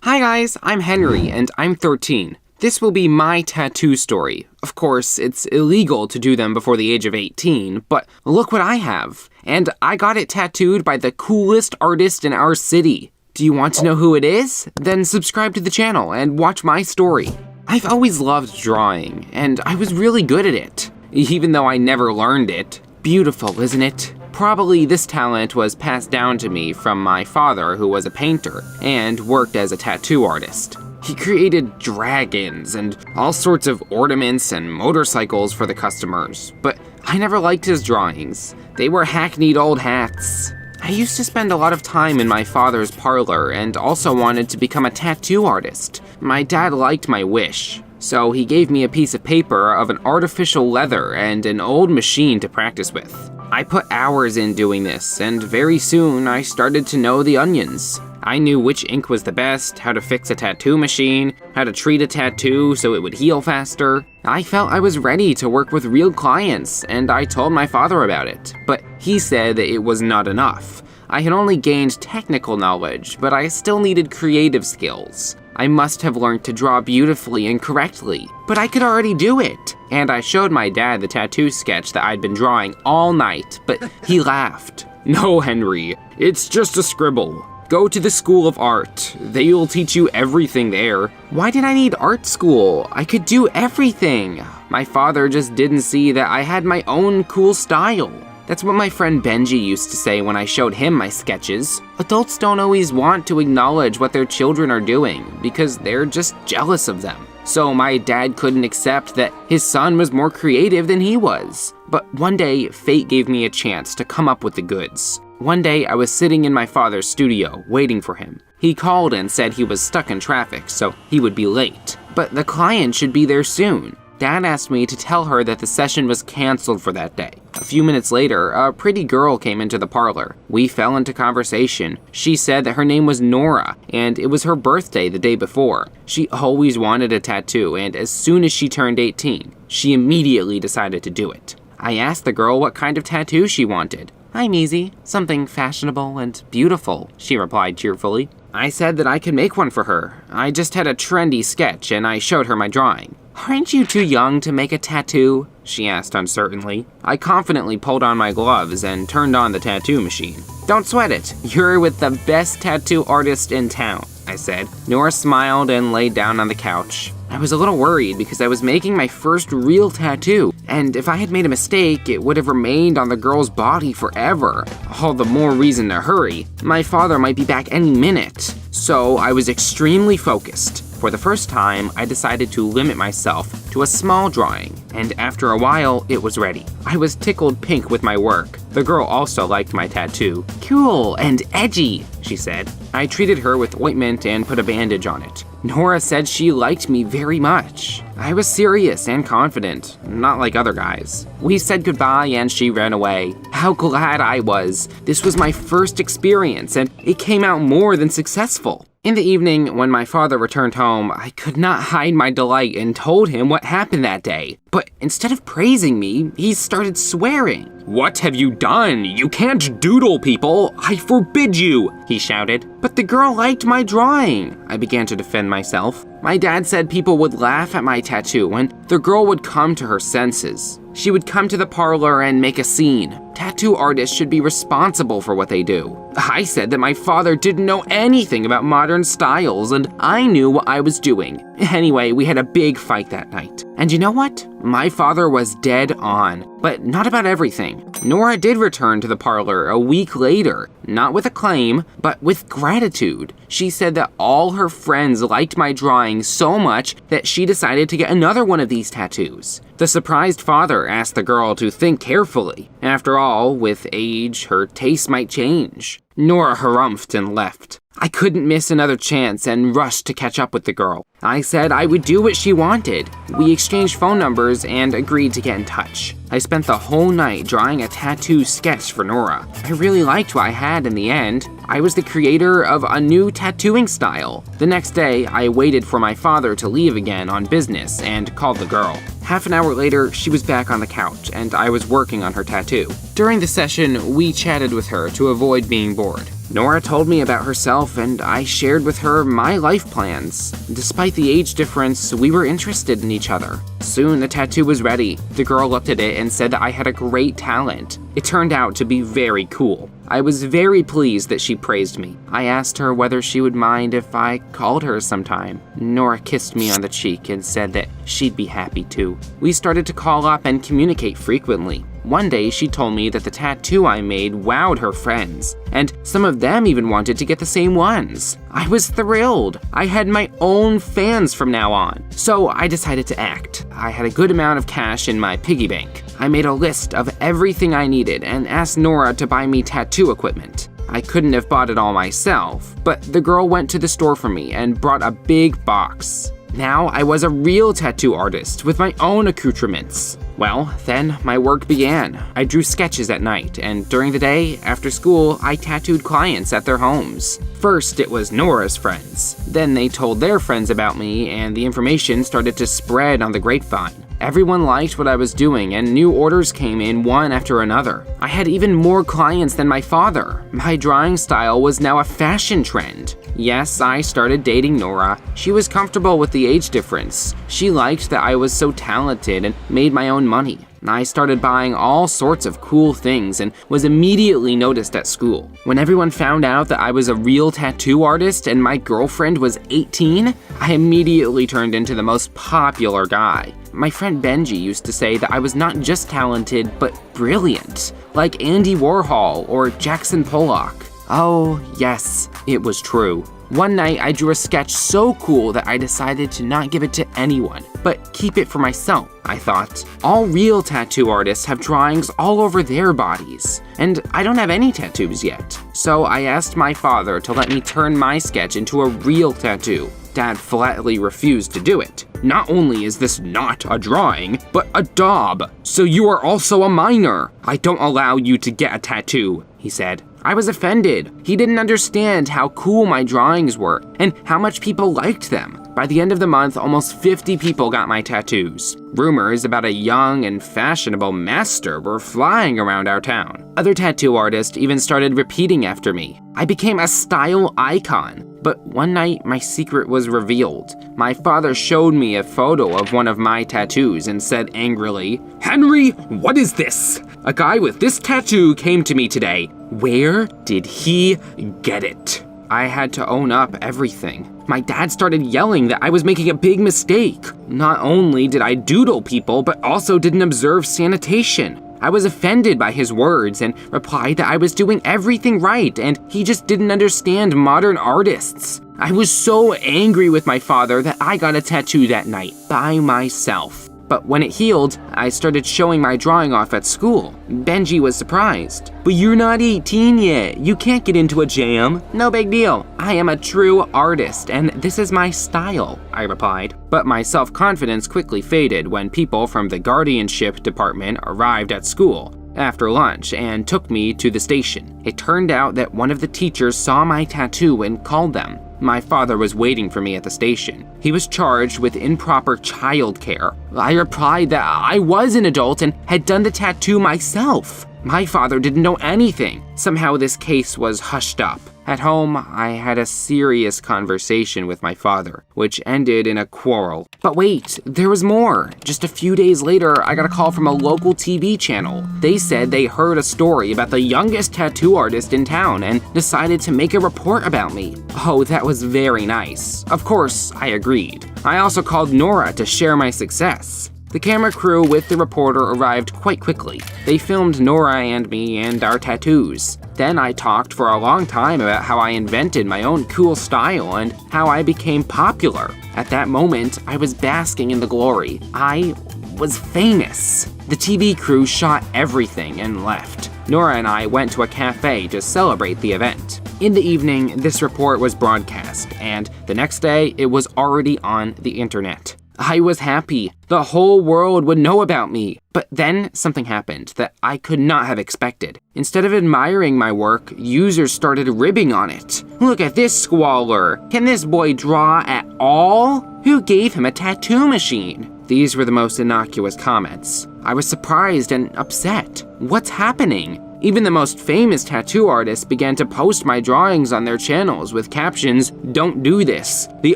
Hi guys, I'm Henry and I'm 13. This will be my tattoo story. Of course, it's illegal to do them before the age of 18, but look what I have. And I got it tattooed by the coolest artist in our city. Do you want to know who it is? Then subscribe to the channel and watch my story. I've always loved drawing, and I was really good at it, even though I never learned it. Beautiful, isn't it? Probably this talent was passed down to me from my father, who was a painter and worked as a tattoo artist. He created dragons and all sorts of ornaments and motorcycles for the customers, but I never liked his drawings. They were hackneyed old hats. I used to spend a lot of time in my father's parlor and also wanted to become a tattoo artist. My dad liked my wish, so he gave me a piece of paper of an artificial leather and an old machine to practice with. I put hours in doing this, and very soon I started to know the onions. I knew which ink was the best, how to fix a tattoo machine, how to treat a tattoo so it would heal faster. I felt I was ready to work with real clients, and I told my father about it. But he said that it was not enough. I had only gained technical knowledge, but I still needed creative skills. I must have learned to draw beautifully and correctly, but I could already do it. And I showed my dad the tattoo sketch that I'd been drawing all night, but he laughed. "No, Henry, it's just a scribble. Go to the School of Art. They'll teach you everything there." Why did I need art school? I could do everything. My father just didn't see that I had my own cool style. That's what my friend Benji used to say when I showed him my sketches. Adults don't always want to acknowledge what their children are doing because they're just jealous of them. So my dad couldn't accept that his son was more creative than he was. But one day, fate gave me a chance to come up with the goods. One day, I was sitting in my father's studio, waiting for him. He called and said he was stuck in traffic, so he would be late. But the client should be there soon. Dad asked me to tell her that the session was canceled for that day. A few minutes later, a pretty girl came into the parlor. We fell into conversation. She said that her name was Nora, and it was her birthday the day before. She always wanted a tattoo, and as soon as she turned 18, she immediately decided to do it. I asked the girl what kind of tattoo she wanted. "I'm easy, something fashionable and beautiful," she replied cheerfully. I said that I could make one for her. I just had a trendy sketch, and I showed her my drawing. "Aren't you too young to make a tattoo?" she asked uncertainly. I confidently pulled on my gloves and turned on the tattoo machine. "Don't sweat it. You're with the best tattoo artist in town," I said. Nora smiled and laid down on the couch. I was a little worried because I was making my first real tattoo, and if I had made a mistake, it would have remained on the girl's body forever. All the more reason to hurry. My father might be back any minute. So I was extremely focused. For the first time, I decided to limit myself to a small drawing, and after a while, it was ready. I was tickled pink with my work. The girl also liked my tattoo. "Cool and edgy," she said. I treated her with ointment and put a bandage on it. Nora said she liked me very much. I was serious and confident, not like other guys. We said goodbye and she ran away. How glad I was. This was my first experience and it came out more than successful. In the evening, when my father returned home, I could not hide my delight and told him what happened that day. But instead of praising me, he started swearing. "What have you done? You can't doodle people! I forbid you!" he shouted. "But the girl liked my drawing," I began to defend myself. My dad said people would laugh at my tattoo and the girl would come to her senses. She would come to the parlor and make a scene. Tattoo artists should be responsible for what they do. I said that my father didn't know anything about modern styles and I knew what I was doing. Anyway, we had a big fight that night. And you know what? My father was dead on, but not about everything. Nora did return to the parlor a week later, not with acclaim, but with gratitude. She said that all her friends liked my drawing so much that she decided to get another one of these tattoos. The surprised father asked the girl to think carefully. After all, with age, her taste might change. Nora harumphed and left. I couldn't miss another chance and rushed to catch up with the girl. I said I would do what she wanted. We exchanged phone numbers and agreed to get in touch. I spent the whole night drawing a tattoo sketch for Nora. I really liked what I had in the end. I was the creator of a new tattooing style. The next day, I waited for my father to leave again on business and called the girl. Half an hour later, she was back on the couch and I was working on her tattoo. During the session, we chatted with her to avoid being bored. Nora told me about herself and I shared with her my life plans. Despite the age difference, we were interested in each other. Soon the tattoo was ready. The girl looked at it and said that I had a great talent. It turned out to be very cool. I was very pleased that she praised me. I asked her whether she would mind if I called her sometime. Nora kissed me on the cheek and said that she'd be happy too. We started to call up and communicate frequently. One day, she told me that the tattoo I made wowed her friends, and some of them even wanted to get the same ones. I was thrilled. I had my own fans from now on. So I decided to act. I had a good amount of cash in my piggy bank. I made a list of everything I needed and asked Nora to buy me tattoo equipment. I couldn't have bought it all myself, but the girl went to the store for me and brought a big box. Now I was a real tattoo artist with my own accoutrements. Well, then my work began. I drew sketches at night, and during the day, after school, I tattooed clients at their homes. First, it was Nora's friends. Then they told their friends about me, and the information started to spread on the grapevine. Everyone liked what I was doing, and new orders came in one after another. I had even more clients than my father. My drawing style was now a fashion trend. Yes, I started dating Nora. She was comfortable with the age difference. She liked that I was so talented and made my own money. I started buying all sorts of cool things and was immediately noticed at school. When everyone found out that I was a real tattoo artist and my girlfriend was 18, I immediately turned into the most popular guy. My friend Benji used to say that I was not just talented, but brilliant, like Andy Warhol or Jackson Pollock. Oh, yes, it was true. One night, I drew a sketch so cool that I decided to not give it to anyone, but keep it for myself, I thought. All real tattoo artists have drawings all over their bodies, and I don't have any tattoos yet. So I asked my father to let me turn my sketch into a real tattoo. Dad flatly refused to do it. Not only is this not a drawing, but a daub, so you are also a minor. I don't allow you to get a tattoo, he said. I was offended. He didn't understand how cool my drawings were and how much people liked them. By the end of the month, almost 50 people got my tattoos. Rumors about a young and fashionable master were flying around our town. Other tattoo artists even started repeating after me. I became a style icon. But one night, my secret was revealed. My father showed me a photo of one of my tattoos and said angrily, "Henry, what is this? A guy with this tattoo came to me today. Where did he get it?" I had to own up everything. My dad started yelling that I was making a big mistake. Not only did I doodle people, but also didn't observe sanitation. I was offended by his words and replied that I was doing everything right and he just didn't understand modern artists. I was so angry with my father that I got a tattoo that night by myself. But when it healed, I started showing my drawing off at school. Benji was surprised. "But you're not 18 yet. You can't get into a jam." "No big deal. I am a true artist, and this is my style," I replied. But my self-confidence quickly faded when people from the guardianship department arrived at school after lunch and took me to the station. It turned out that one of the teachers saw my tattoo and called them. My father was waiting for me at the station. He was charged with improper childcare. I replied that I was an adult and had done the tattoo myself. My father didn't know anything. Somehow this case was hushed up. At home, I had a serious conversation with my father, which ended in a quarrel. But wait, there was more. Just a few days later, I got a call from a local TV channel. They said they heard a story about the youngest tattoo artist in town and decided to make a report about me. Oh, that was very nice. Of course, I agreed. I also called Nora to share my success. The camera crew with the reporter arrived quite quickly. They filmed Nora and me and our tattoos. Then I talked for a long time about how I invented my own cool style and how I became popular. At that moment, I was basking in the glory. I was famous. The TV crew shot everything and left. Nora and I went to a cafe to celebrate the event. In the evening, this report was broadcast, and the next day, it was already on the internet. I was happy. The whole world would know about me. But then something happened that I could not have expected. Instead of admiring my work, users started ribbing on it. "Look at this squalor. Can this boy draw at all? Who gave him a tattoo machine?" These were the most innocuous comments. I was surprised and upset. What's happening? Even the most famous tattoo artists began to post my drawings on their channels with captions, "Don't do this," "The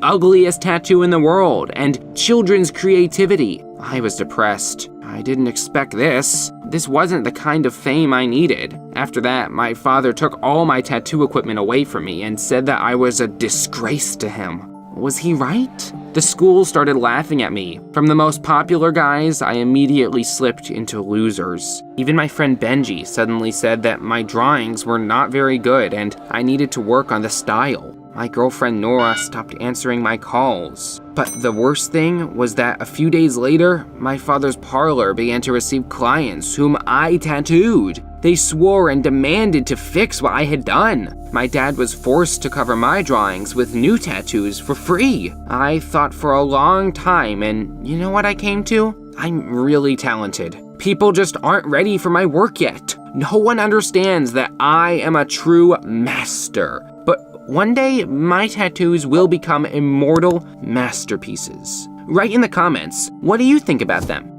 ugliest tattoo in the world," and "Children's creativity." I was depressed. I didn't expect this. This wasn't the kind of fame I needed. After that, my father took all my tattoo equipment away from me and said that I was a disgrace to him. Was he right? The school started laughing at me. From the most popular guys, I immediately slipped into losers. Even my friend Benji suddenly said that my drawings were not very good and I needed to work on the style. My girlfriend Nora stopped answering my calls. But the worst thing was that a few days later, my father's parlor began to receive clients whom I tattooed. They swore and demanded to fix what I had done. My dad was forced to cover my drawings with new tattoos for free. I thought for a long time, and you know what I came to? I'm really talented. People just aren't ready for my work yet. No one understands that I am a true master. But one day, my tattoos will become immortal masterpieces. Write in the comments, what do you think about them?